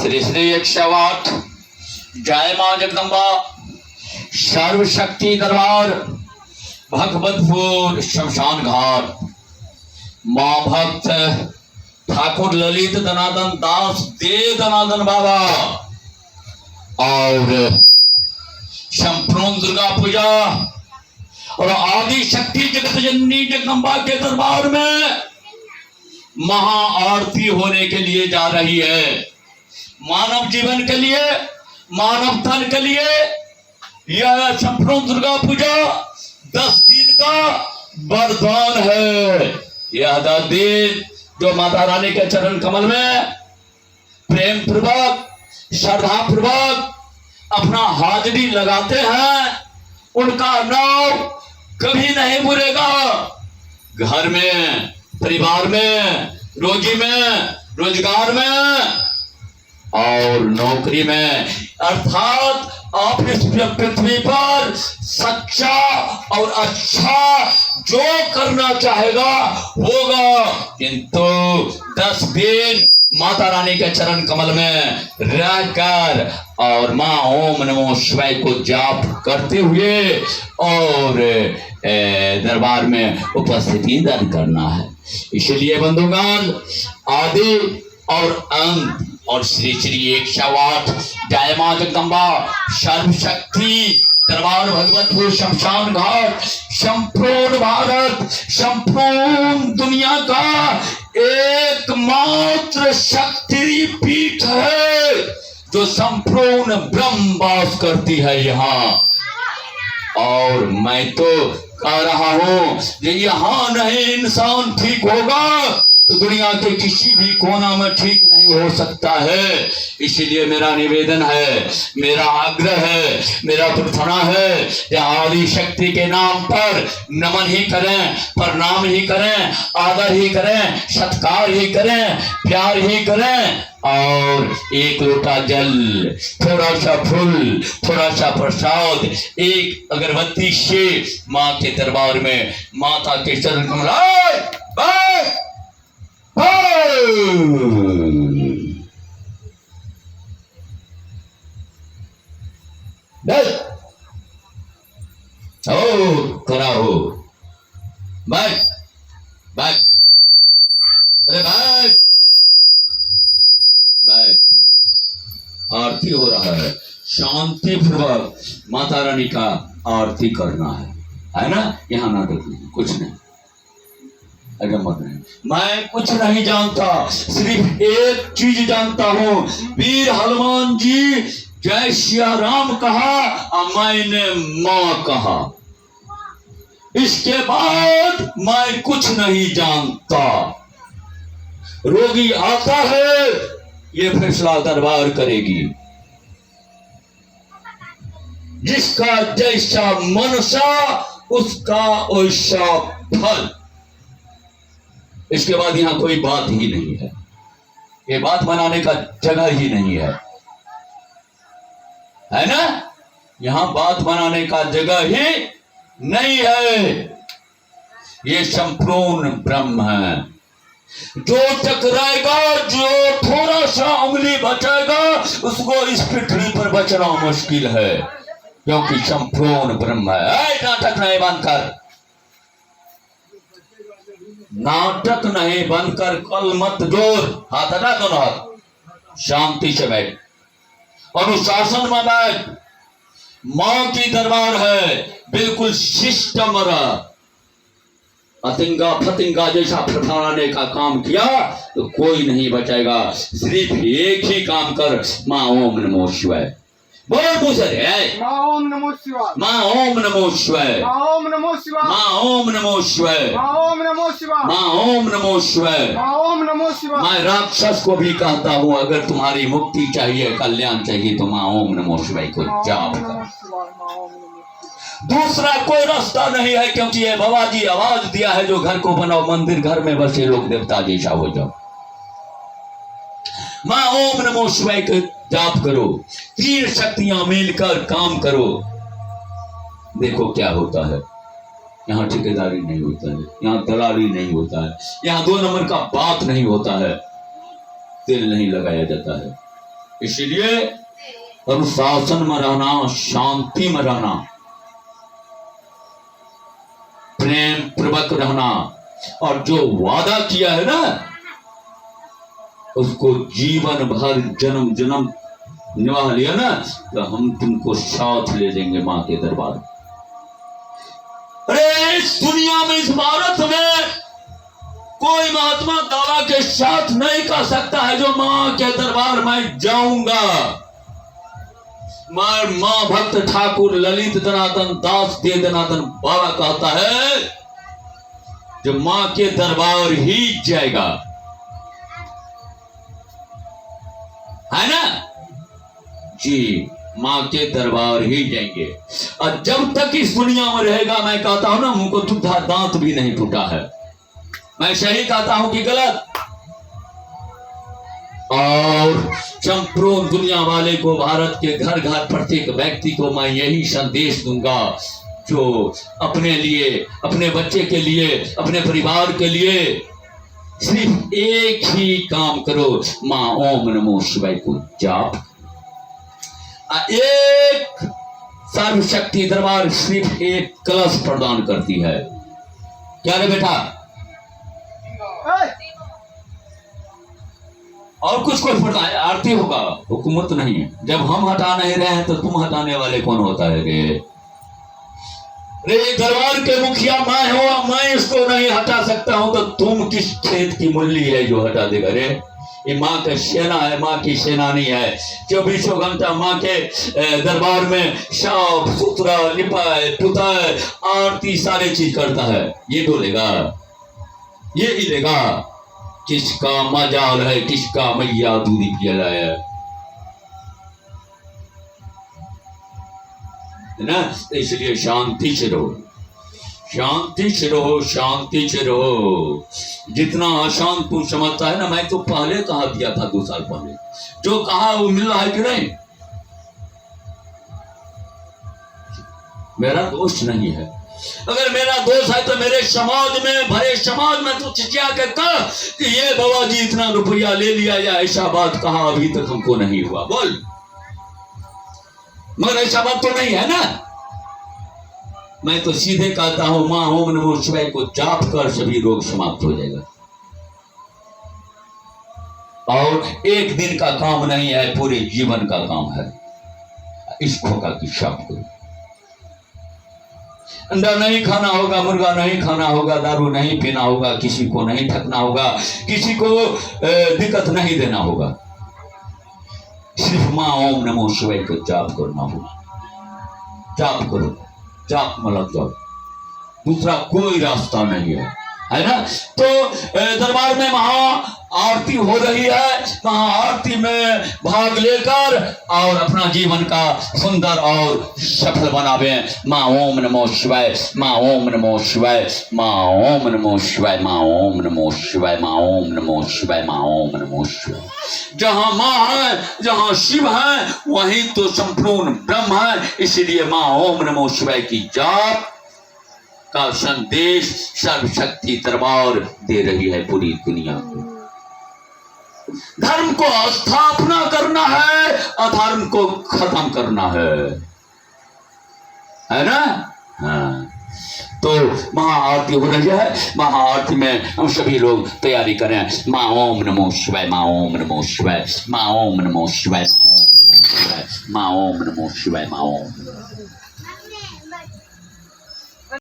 श्री श्री 108 जय मां जगदम्बा सर्वशक्ति दरबार भगवतपुर शमशान घाट मां भक्त ठाकुर ललित दनादन दास दे दनादन बाबा और संपूर्ण दुर्गा पूजा और आदि शक्ति जगत जननी जगदम्बा के दरबार में महा आरती होने के लिए जा रही है। मानव जीवन के लिए, मानव तन के लिए यह संपूर्ण दुर्गा पूजा 10 दिन का वरदान है। यह 10 दिन जो माता रानी के चरण कमल में प्रेम पूर्वक श्रद्धा पूर्वक अपना हाजिरी लगाते हैं, उनका नाम कभी नहीं भूलेगा। घर में, परिवार में, रोजी में, रोजगार में और नौकरी में, अर्थात आप इस पृथ्वी पर सच्चा और अच्छा जो करना चाहेगा होगा। किंतु 10 दिन माता रानी के चरण कमल में रहकर और मां ओम नमो शिवाय को जाप करते हुए और दरबार में उपस्थिति दर्ज करना है। इसलिए बंधुगण, आदि और अंत और श्री श्री 108 जय मां जगदम्बा सर्वशक्ति दरबार भगवतपुर शमशान घाट संपूर्ण भारत, संपूर्ण दुनिया का एकमात्र शक्ति पीठ है जो संपूर्ण ब्रह्म वास करती है यहाँ। और मैं तो कह रहा हूं कि यहाँ नहीं इंसान ठीक होगा तो दुनिया के किसी भी कोना में ठीक नहीं हो सकता है। इसीलिए मेरा निवेदन है, मेरा आग्रह है, मेरा प्रार्थना है कि आदि शक्ति के नाम पर नमन ही करें, प्रणाम ही करें, आदर ही करें, सत्कार ही करें, प्यार ही करें और एक लोटा जल, थोड़ा सा फूल, थोड़ा सा प्रसाद, एक अगरबत्ती से माँ के दरबार में माता के चरण कमल खड़ा हो, बैठ बैठ, अरे बैठ बैठ। आरती हो रहा है, शांति पूर्वक माता रानी का आरती करना है ना। यहाँ नाटक नहीं, कुछ नहीं, अगमत नहीं। मैं कुछ नहीं जानता, सिर्फ एक चीज जानता हूँ, वीर हनुमान जी जय सिया राम कहा और मैंने मां कहा। इसके बाद मैं कुछ नहीं जानता। रोगी आता है, ये फैसला दरबार करेगी। जिसका जैसा मनसा उसका वैसा फल। इसके बाद यहां कोई बात ही नहीं है, ये बात बनाने का जगह ही नहीं है ना। यहां बात बनाने का जगह ही नहीं है। ये संपूर्ण ब्रह्म है। जो टकराएगा, जो थोड़ा सा उंगली बचाएगा, उसको इस पृथ्वी पर बचना मुश्किल है, क्योंकि संपूर्ण ब्रह्म है। नाटक नहीं बनकर, नाटक नहीं बनकर कल मत जोर, हाथ हटा दोनों हाथ, शांति से बैठ, अनुशासन में बैठ। मां की दरबार है, बिल्कुल सिस्टम रहा। अतिंगा फतिंगा जैसा फटाने का काम किया तो कोई नहीं बचाएगा। सिर्फ एक ही काम कर, मां ओम नमो शिवाय बोल। पूछे मां ओम नमो शिवाय, मां ओम नमो शिवाय, मां ओम नमो शिवाय, मां ओम नमो शिवाय, मां ओम नमो शिवाय, मां ओम नमो शिवाय, मां ओम नमो शिवाय। मैं राक्षस को भी कहता हूँ, अगर तुम्हारी मुक्ति चाहिए, कल्याण चाहिए तो मां ओम नमो शिवाय को जाप कर। दूसरा कोई रास्ता नहीं है, क्योंकि ये बाबा जी आवाज दिया है, जो घर को बनाओ मंदिर, घर में बसे लोग देवता जैसा हो जाओ। मां ओम नमो शिवाय के जाप करो, 3 शक्तियां मिलकर काम करो। देखो क्या होता है। यहाँ ठेकेदारी नहीं होता है, यहाँ दलाली नहीं होता है, यहाँ 2 नंबर का बात नहीं होता है, तेल नहीं लगाया जाता है, इसलिए अनुशासन में रहना, शांति में रहना, प्रेम पूर्वक रहना, और जो वादा किया है ना उसको जीवन भर जन्म जन्म निभा लिया ना, तो हम तुमको साथ ले जाएंगे मां के दरबार। अरे इस दुनिया में, इस भारत में कोई महात्मा दावा के साथ नहीं कह सकता है जो मां के दरबार में जाऊंगा। मां भक्त ठाकुर ललित दनादन दास दे दनादन बाबा कहता है जो मां के दरबार ही जाएगा, है ना जी, मां के दरबार ही जाएंगे। और जब तक इस दुनिया में रहेगा, मैं कहता हूं ना, मुंह को दांत भी नहीं टूटा है। मैं सही कहता हूं कि गलत? और संपूर्ण दुनिया वाले को, भारत के घर घर प्रत्येक व्यक्ति को मैं यही संदेश दूंगा, जो अपने लिए, अपने बच्चे के लिए, अपने परिवार के लिए सिर्फ एक ही काम करो, मां ओम नमो शिवाय को जाप। एक सर्वशक्ति दरबार सिर्फ एक कलश प्रदान करती है। क्या रे बेटा? और कुछ कोई प्रदान, आरती होगा, हुकूमत नहीं है। जब हम हटा नहीं रहे हैं तो तुम हटाने वाले कौन होता है रे? दरबार के मुखिया मैं हो, मैं इसको नहीं हटा सकता हूं तो तुम किस खेत की मुल्ली है जो हटा देगा रे? ये माँ का सेना है, माँ की सेनानी है। 24 घंटा माँ के दरबार में साफ सुथरा, लिपाए पुताए, आरती सारे चीज करता है। ये बोलेगा, ये हिलेगा, किसका मजाल है, किसका मैया दूरी जलाए, है ना? इसलिए शांति से रहो, शांति से रहो, शांति से रहो। जितना अशांत तू समझता है ना, मैं तो पहले कहा दिया था 2 साल पहले, जो कहा वो मिल रहा है कि नहीं? मेरा दोष नहीं है। अगर मेरा दोष है तो मेरे समाज में, भरे समाज में तो चिचिया के कह कि ये बाबा जी इतना रुपया ले लिया, या ऐसा बात कहा अभी तक हमको नहीं हुआ, बोल। मगर ऐसा बात तो नहीं है ना। मैं तो सीधे कहता हूं मां ओम नमो शिवाय को जाप कर सभी रोग समाप्त हो जाएगा। और एक दिन का काम नहीं है, पूरे जीवन का काम है। इस खोका की शाप करो। अंडा नहीं खाना होगा, मुर्गा नहीं खाना होगा, दारू नहीं पीना होगा, किसी को नहीं ठगना होगा, किसी को दिक्कत नहीं देना होगा। सिर्फ मां ओम नमो शिवाय को जाप करना होगा। जाप करो, जाप में लग जाओ, दूसरा कोई रास्ता नहीं है ना? तो दरबार में महा आरती हो रही है, महा आरती में भाग लेकर और अपना जीवन का सुंदर और सफल बनावे। मां ओम नमो शिवाय, मां ओम नमो शिवाय, मां ओम नमो शिवाय, मां ओम नमो शिवाय, मां ओम नमो शिवाय, मां ओम नमो शिवाय। जहां मां है, जहां शिव है, वहीं तो संपूर्ण ब्रह्म है। इसलिए मां ओम नमो शिवाय की जाप का संदेश सर्वशक्ति दरबार दे रही है पूरी दुनिया को। धर्म को स्थापना करना है, अधर्म को खत्म करना है ना? हाँ। तो महाआरती हो रही है। महाआरती में हम सभी लोग तैयारी करें। मां ओम नमो शिवाय, मां ओम नमो शिवाय, मां ओम नमो शिवाय, मां ओम नमो शिवाय, मां ओम नमो शिवाय, मां ओम।